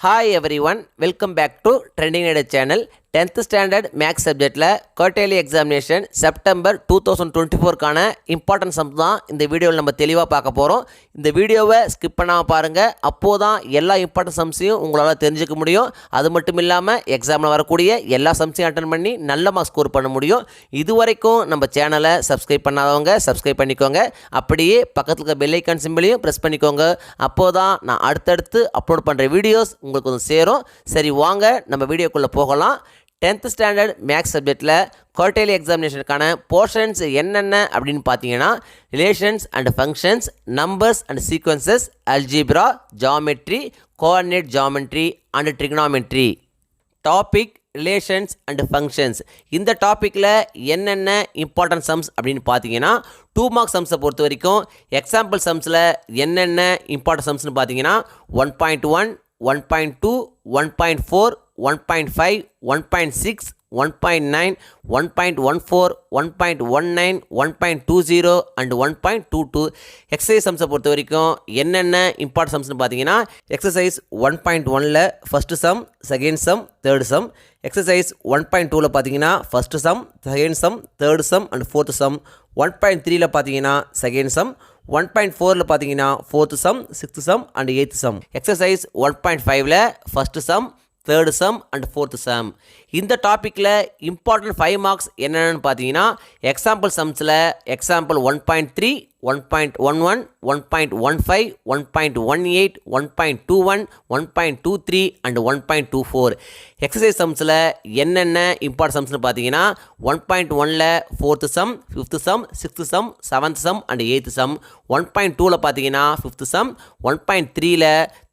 Hi everyone, welcome back to Trending Nerd channel. 10th standard maths சப்ஜெக்டில் quarterly examination September 2024க்கான important sums தான் இந்த வீடியோவில் நம்ம தெளிவாக பார்க்க போகிறோம். இந்த வீடியோவை ஸ்கிப் பண்ணாமல் பாருங்கள். அப்போது தான் எல்லா இம்பார்ட்டன்ட் சம்ஸையும் உங்களால் தெரிஞ்சுக்க முடியும். அது மட்டும் இல்லாமல் எக்ஸாமில் வரக்கூடிய எல்லா சம்ஸையும் அட்டன் பண்ணி நல்ல மார்க் ஸ்கோர் பண்ண முடியும். இதுவரைக்கும் நம்ம சேனலை சப்ஸ்கிரைப் பண்ணாதவங்க சப்ஸ்கிரைப் பண்ணிக்கோங்க. அப்படியே பக்கத்தில் இருக்க பெல் ஐக்கான் சிம்பிளையும் ப்ரெஸ் பண்ணிக்கோங்க. அப்போது தான் நான் அடுத்தடுத்து அப்லோட் பண்ணுற வீடியோஸ் உங்களுக்கு வந்து சேரும். சரி, வாங்க நம்ம வீடியோக்குள்ளே போகலாம். 10th ஸ்டாண்டர்ட் மேக்ஸ் சப்ஜெக்டில் குவார்ட்டர்லி எக்ஸாமினேஷனுக்கான போர்ஷன்ஸ் என்னென்ன அப்படின்னு பார்த்தீங்கன்னா relations and functions, numbers and sequences, algebra, geometry, coordinate geometry and trigonometry. Topic relations and functions. இந்த டாப்பிக்கில் என்னென்ன இம்பார்ட்டன்ட் சம்ஸ் அப்படின்னு பார்த்தீங்கன்னா 2 மார்க் சம்ஸை பொறுத்த வரைக்கும் எக்ஸாம்பிள் சம்ஸில் என்னென்ன இம்பார்ட்டன்ட் சம்ஸ்னு பார்த்தீங்கன்னா 1.1, 1.2, 1.4, 1.5, 1.6, 1.9, 1.14, 1.19, 1.20 and 1.22. எக்ஸசைஸ் சம்ஸை பொறுத்த வரைக்கும் என்னென்ன இம்பார்ட்டன்ட் சம்ஸ்னு பார்த்தீங்கன்னா எக்ஸசைஸ் 1.1ல் first sum, second sum, third sum. Exercise 1.2ல் பார்த்தீங்கன்னா first sum, second sum, third sum and fourth sum. 1.3ல் பார்த்தீங்கன்னா செகண்ட் சம், 1.4ல் பார்த்தீங்கன்னா fourth sum, sixth sum and eighth sum. Exercise 1.5ல் first sum, third sum and fourth sum. இந்த டாப்பிக்கில் important 5 marks என்னென்னு பார்த்தீங்கன்னா எக்ஸாம்பிள் சம்ஸில் எக்ஸாம்பிள் 1.3, 1.11, 1.15, 1.18, 1.21, 1.23 அண்ட் 1.24. எக்ஸசைஸ் சம்ஸில் என்னென்ன இம்பார்ட்டன்ட் சம்ஸ்னு பார்த்தீங்கன்னா 1.1ல் fourth sum, fifth sum, sixth sum, seventh sum and eighth sum. 1.2ல் பார்த்தீங்கன்னா ஃபிஃப்த்து சம், 1.3ல்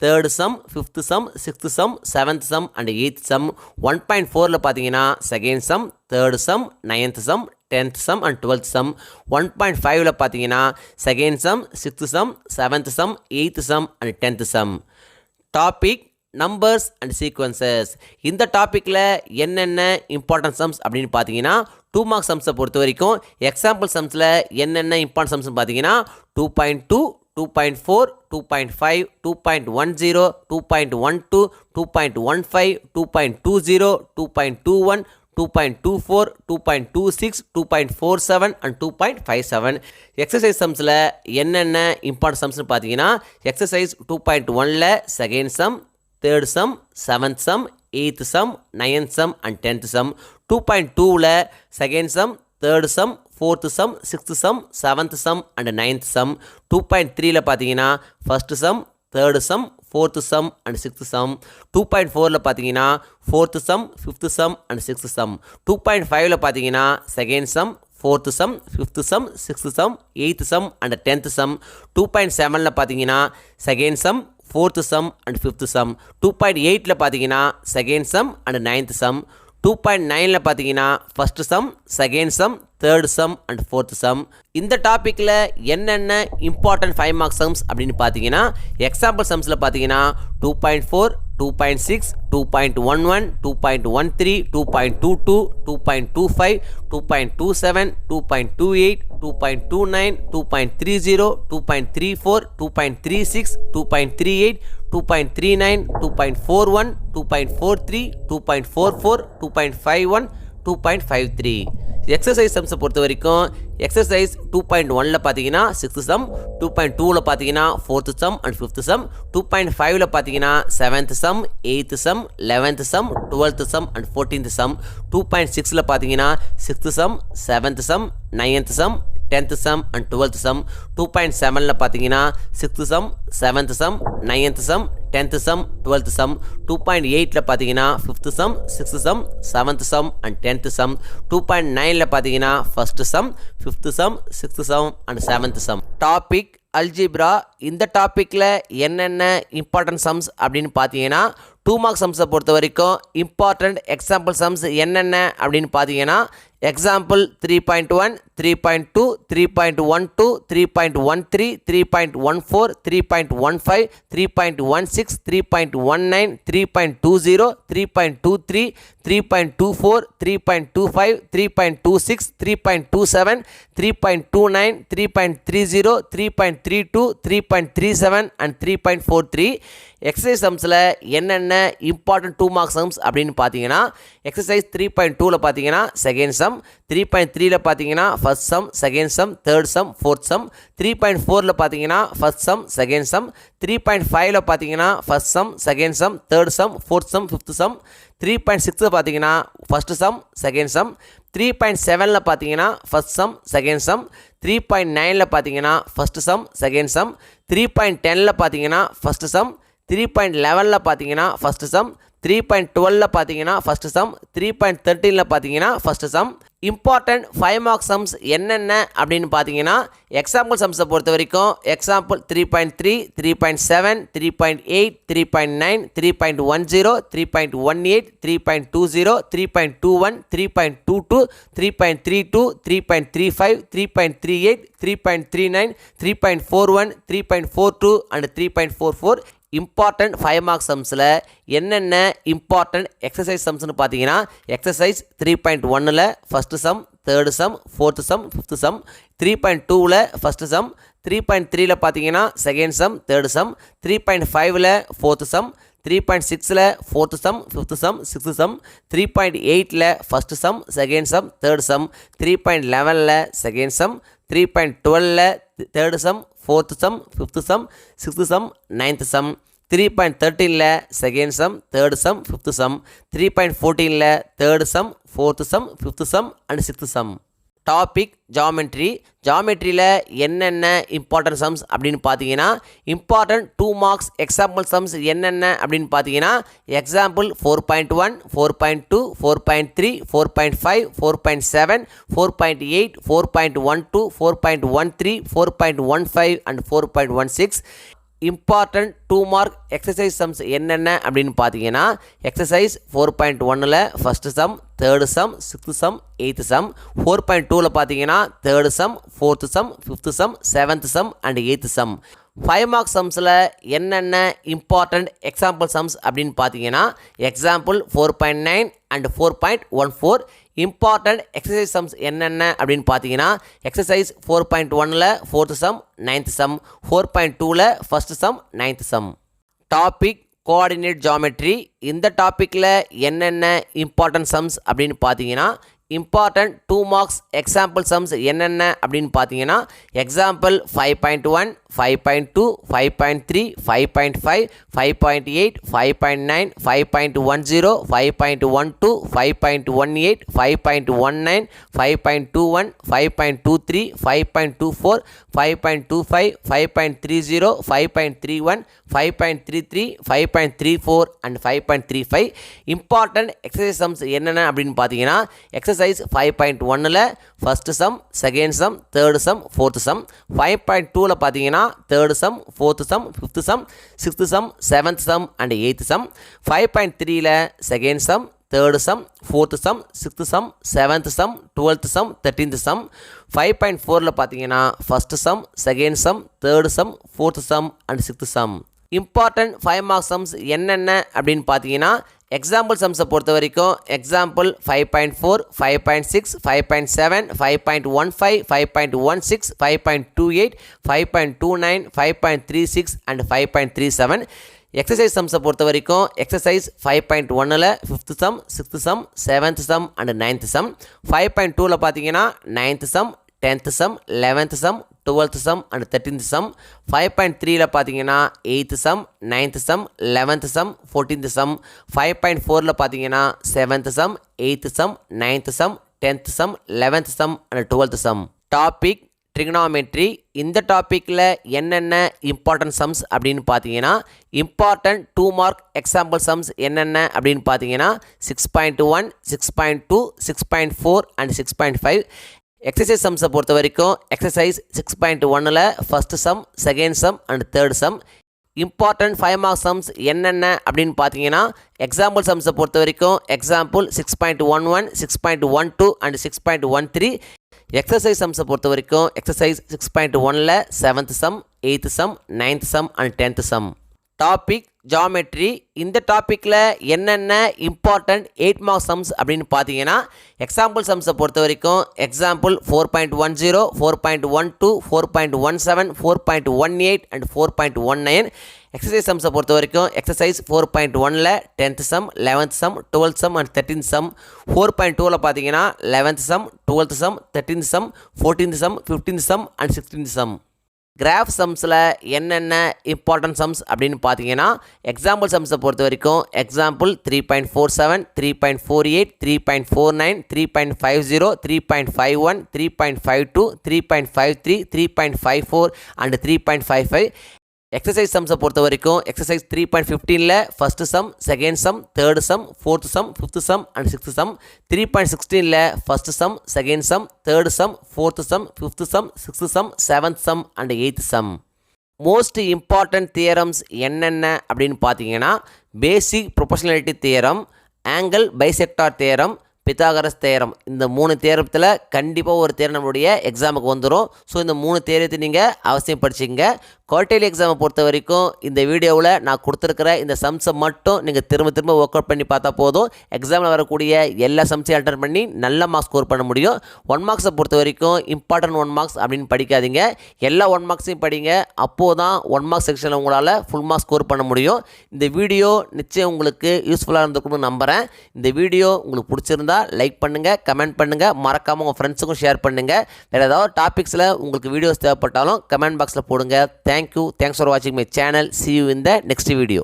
third sum, fifth sum, sixth sum, seventh sum and eighth sum. 1.4ல் பார்த்தீங்கன்னா second sum, third sum, ninth sum, 10th sum and 12th sum. 1.5ல் பார்த்தீங்கன்னா second sum, sixth sum, seventh sum, eighth sum and 10th sum. Topic numbers and sequences. இந்த டாப்பிக்கில் என்னென்ன important sums அப்படின்னு பார்த்தீங்கன்னா 2 mark சம்ஸை பொறுத்த வரைக்கும் எக்ஸாம்பிள் சம்ஸில் என்னென்ன இம்பார்ட்டன்ட் சம்ஸ்னு பார்த்தீங்கன்னா 2.2, 2.4, 2.5, 2.10, 2.12, 2.15, 2.20, 2.21, 2.24, 2.26, 2.47 and 2.57. எக்ஸசைஸ் சம்ஸில் என்னென்ன இம்பார்ட்டன்ட் சம்ஸ்னு பார்த்தீங்கன்னா எக்ஸசைஸ் 2.1ல் second sum, third sum, seventh sum, eighth sum, ninth sum and 10th sum. 2.2ல் second sum, third sum, fourth sum, sixth sum, seventh sum and ninth sum. 2.3ல் பார்த்தீங்கன்னா first sum, third sum, fourth sum and sixth sum. 2.4ல் பார்த்தீங்கன்னா fourth sum, fifth sum and sixth sum. 2.5ல் பார்த்தீங்கன்னா second sum, fourth sum, fifth sum, sixth sum, eighth sum and 10th sum. 2.7ல் பார்த்தீங்கன்னா second sum, fourth sum and fifth sum. 2.8ல் பார்த்தீங்கன்னா second sum and ninth sum. 2.9ல் பார்த்தீங்கன்னா first sum, second sum, third sum and fourth sum. இந்த டாப்பிக்கில் என்னென்ன important 5 mark sums அப்படின்னு பார்த்தீங்கன்னா எக்ஸாம்பிள் சம்ஸில் பார்த்தீங்கன்னா 2.4, 2.6, 2.11, 2.13, 2.22, 2.25, 2.27, 2.28, 2.29, 2.30, 2.34, 2.36, 2.38, 2.39, 2.41, 2.43, 2.44, 2.51, 2.53. எக்ஸசைஸ் சம்ஸை பொறுத்த வரைக்கும் எக்ஸசைஸ் 2.1ல் பார்த்தீங்கன்னா சிக்ஸ்த்து சம், 2.2ல் பார்த்தீங்கன்னா fourth sum and fifth sum. 2.5ல் பார்த்தீங்கன்னா seventh sum, eighth sum, 11th sum, 12th sum and 14th sum. 2.6ல் பார்த்தீங்கன்னா sixth sum, seventh sum, ninth sum, 10th sum and 12th sum. 2.7ல் பார்த்தீங்கன்னா sixth sum, seventh sum, ninth sum, 10th sum, 12th sum. 2.8ல் பார்த்தீங்கன்னா fifth sum, sixth sum, seventh sum and 10th sum. 2.9ல் பார்த்தீங்கன்னா first sum, fifth sum, sixth sum and 7th sum. Topic algebra. இந்த டாப்பிக்கில் என்னென்ன important sums அப்படின்னு பார்த்தீங்கன்னா 2 mark சம்ஸை பொறுத்த வரைக்கும் இம்பார்ட்டண்ட் எக்ஸாம்பிள் சம்ஸ் என்னென்ன அப்படின்னு பார்த்தீங்கன்னா எக்ஸாம்பிள் 3.1, 3.2, 3.12, 3.13, 3.14, 3.15, 3.16, 3.19, 3.20, 3.23, 3.24, 3.25, 3.26, 3.27, 3.29, 3.30, 3.32, 3.37 and 3.43. எக்ஸசைஸ் சம்ஸில் என்னென்ன இம்பார்ட்டன்ட் 2 மார்க் சம்ஸ் அப்படின்னு பார்த்தீங்கன்னா எக்ஸசைஸ் 3.2ல் பார்த்தீங்கன்னா செகண்ட் சம், 3.3ல் பார்த்தீங்கன்னா first sum, second sum, third sum, fourth sum, 3.4ல் பார்த்தீங்கன்னா ஃபர்ஸ்ட் சம், செகண்ட் சம், 3.5ல் பார்த்தீங்கன்னா first sum, second sum, third sum, fourth sum, fifth sum, 3.6ல் பார்த்தீங்கன்னா ஃபர்ஸ்ட் சம், செகண்ட் சம், 3.7ல் பார்த்தீங்கன்னா ஃபர்ஸ்ட் சம், செகண்ட் சம், 3.9ல் பார்த்தீங்கன்னா ஃபர்ஸ்ட் சம், செகண்ட் சம், 3.10ல் பார்த்தீங்கன்னா ஃபர்ஸ்ட் சம், 3.11ல் பார்த்தீங்கன்னா ஃபர்ஸ்ட் சம், 3.12ல் பார்த்தீங்கன்னா ஃபர்ஸ்ட் சம், 3.13ல் பார்த்தீங்கன்னா first some. Important 5 mark sums என்னென்ன அப்படின்னு பார்த்தீங்கன்னா எக்ஸாம்பிள் சம்ஸை பொறுத்த வரைக்கும் எக்ஸாம்பிள் 3.3, 3.7, 3.8, 3.9, 3.10, 3.18, 3.20, 3.21, 3.22, 3.32, 3.35, 3.38, 3.39, 3.41, 3.42 and 3.44. இம்பார்ட்டன்ட் 5 மார்க் சம்ஸில் என்னென்ன இம்பார்ட்டன்ட் எக்ஸசைஸ் சம்ஸ்னு பார்த்தீங்கன்னா எக்ஸசைஸ் 3.1ல் first sum, third sum, fourth sum, fifth sum, 3.2ல் ஃபஸ்ட்டு சம், 3.3ல் பார்த்தீங்கன்னா செகண்ட் சம், தேர்டு சம், 3.5ல் ஃபோர்த்து சம், 3.6ல் fourth sum, fifth sum, sixth sum, 3.8ல் first sum, second sum, third sum, 3.11ல் செகண்ட் சம், 3.12ல் third sum, fourth sum, fifth sum, sixth sum, ninth sum, 3.13ல் second sum, third sum, fifth some, 3.14ல் third sum, fourth sum, fifth sum and sixth sum. Topic geometry. ஜாமெட்ரியில் என்னென்ன important sums அப்படின்னு பார்த்தீங்கன்னா important 2 marks example sums என்னென்ன அப்படின்னு பார்த்தீங்கன்னா example 4.1, 4.2, 4.3, 4.5, 4.7, 4.8, 4.12, 4.13, 4.15 and 4.16. Important 2 mark exercise sums என்னென்ன அப்படின்னு பார்த்தீங்கன்னா எக்ஸசைஸ் 4.1ல் first sum, third sum, sixth sum, eighth sum, 4.2ல் பார்த்தீங்கன்னா third sum, fourth sum, fifth sum, seventh sum and eighth sum. 5 mark சம்ஸில் என்னென்ன இம்பார்ட்டன்ட் எக்ஸாம்பிள் சம்ஸ் அப்படின்னு பார்த்தீங்கன்னா example 4.9 and 4.14. Important exercise sums என்னென்ன அப்படின்னு பார்த்தீங்கன்னா எக்ஸசைஸ் 4.1ல் ஃபோர்த்து சம், நைன்த்து சம், 4.2ல் first sum, ninth sum. Topic coordinate geometry. இந்த டாப்பிக்கில் என்னென்ன இம்பார்ட்டன்ட் சம்ஸ் அப்படின்னு பார்த்தீங்கன்னா இம்பார்ட்டன்ட் 2 மார்க்ஸ் எக்ஸாம்பிள் சம்ஸ் என்னென்ன அப்படின்னு பார்த்தீங்கன்னா example 5.1, 5.2, 5.3, 5.5, 5.8, 5.9, 5.10, 5.12, 5.18, 5.19, 5.21, 5.23, 5.24, 5.25, 5.30, 5.31, 5.33, 5.34 and 5.35. Important exercise sums என்னென்ன அப்படின்னு பார்த்தீங்கன்னா எக்ஸசைஸ் 5.1ல் first sum, second sum, third sum, fourth sum, 5.2ல் பார்த்தீங்கன்னா third sum, fourth sum, fifth sum, sixth sum, seventh sum and eighth sum, 5.3ல் second sum, third sum, fourth sum, sixth sum, seventh sum, twelfth sum, 13th sum, 5.4ல் பார்த்தீங்கன்னா first sum, second sum, third sum, fourth sum and sixth sum. Important 5 mark sums என்னென்ன அப்படின்னு பார்த்தீங்கன்னா example சம்ஸை பொறுத்த வரைக்கும் example 5.4, 5.6, 5.7, 5.15, 5.16, 5.28, 5.29, 5.36 and 5.37. Exercise சம்ஸை பொறுத்த வரைக்கும் எக்ஸசைஸ் 5.1ல் fifth sum, sixth sum, seventh sum and ninth sum, 5.2ல் பார்த்தீங்கன்னா ninth sum, 10th sum, 11th sum, 12th sum and 13th sum, 5.3ல் பார்த்தீங்கன்னா 8th sum, 9th sum, 11th sum, 14th sum, 5.4ல் பார்த்தீங்கன்னா 7th sum, 8th sum, 9th sum, 10th sum, 11th sum and 12th sum. Topic trigonometry. இந்த டாப்பிக்கில் என்னென்ன important sums அப்படின்னு பார்த்தீங்கன்னா important 2 mark example sums என்னென்ன அப்படின்னு பார்த்தீங்கன்னா 6.1, 6.2, 6.4 அண்ட் 6.5. எக்ஸசைஸ் சம்ஸை பொறுத்த வரைக்கும் எக்ஸசைஸ் 6.1ல் first sum, second sum and third sum. Important 5 mark sums என்னென்ன அப்படின்னு பார்த்தீங்கன்னா எக்ஸாம்பிள் சம்ஸை பொறுத்த வரைக்கும் எக்ஸாம்பிள் 6.11, 6.12 அண்ட் 6.13. எக்ஸசைஸ் சம்ஸை பொறுத்த வரைக்கும் எக்ஸசைஸ் 6.1ல் 7th sum, 8th sum, 9th sum and 10th sum. Topic geometry. இந்த டாப்பிக்கில் என்னென்ன இம்பார்ட்டண்ட் 8 மார்க்ஸ் சம்ஸ் அப்படின்னு பார்த்தீங்கன்னா, எக்ஸாம்பிள் சம்ஸை பொறுத்த வரைக்கும் எக்ஸாம்பிள் 4.10, 4.12, 4.17, 4.18 அண்ட் 4.19. எக்ஸசைஸ் சம்ஸை பொறுத்த வரைக்கும் எக்ஸசைஸ் 4.1ல் 10th sum, 11th sum, 12th sum and 13th sum. 4.2ல் பார்த்தீங்கன்னா 11th sum, 12th sum, 13th sum, 14th sum, 15th sum and 16th sum. Graph சம்ஸில் என்னென்ன இம்பார்ட்டன்ட் சம்ஸ் அப்படின்னு பார்த்தீங்கன்னா, எக்ஸாம்பிள் சம்ஸை பொறுத்த வரைக்கும் எக்ஸாம்பிள் 3.47, 3.48, 3.49, 3.50, 3.51, 3.52, 3.53, 3.54 அண்ட் 3.55. எக்ஸசைஸ் சம்ஸை பொறுத்த வரைக்கும் எக்ஸசைஸ் 3.15ல் first sum, second sum, third sum, fourth sum, fifth sum and sixth sum. 3.16ல் first sum, second sum, third sum, fourth sum, fifth sum, sixth sum, seventh sum and eighth sum. Most important theorems என்னென்ன அப்படின்னு பார்த்தீங்கன்னா, basic proportionality theorem, angle bisector theorem, Pythagoras theorem. இந்த 3 தேரத்தில் கண்டிப்பாக ஒரு theorem நம்மளுடைய எக்ஸாமுக்கு வந்துடும். ஸோ இந்த 3 தேரத்தை நீங்கள் அவசியம் படிச்சுங்க. குவார்ட்டர்லி எக்ஸாமை பொறுத்த வரைக்கும் இந்த வீடியோவில் நான் கொடுத்துருக்கிற இந்த சம்ஸை மட்டும் நீங்கள் திரும்ப ஒர்க் அவுட் பண்ணி பார்த்தா போதும். எக்ஸாமில் வரக்கூடிய எல்லா சம்ஸையும் அட்டன் பண்ணி நல்ல மார்க்ஸ் ஸ்கோர் பண்ண முடியும். 1 மார்க்ஸை பொறுத்த வரைக்கும் இம்பார்ட்டன்ட் 1 மார்க்ஸ் அப்படின்னு படிக்காதீங்க. எல்லா 1 மார்க்ஸையும் படிங்க. அப்போது தான் 1 மார்க்ஸ் செக்ஷனில் உங்களால் ஃபுல் மார்க்ஸ் ஸ்கோர் பண்ண முடியும். இந்த வீடியோ நிச்சயம் உங்களுக்கு யூஸ்ஃபுல்லாக இருந்திருக்கும்னு நம்புகிறேன். இந்த வீடியோ உங்களுக்கு பிடிச்சிருந்தா லைக் பண்ணுங்கள், கமெண்ட் பண்ணுங்கள், மறக்காமல் உங்கள் ஃப்ரெண்ட்ஸுக்கும் ஷேர் பண்ணுங்கள். வேறு ஏதாவது டாபிக்ஸில் உங்களுக்கு வீடியோஸ் தேவைப்பட்டாலும் கமெண்ட் பாக்ஸில் போடுங்க. Thank you. Thanks for watching my channel. See you in the next video.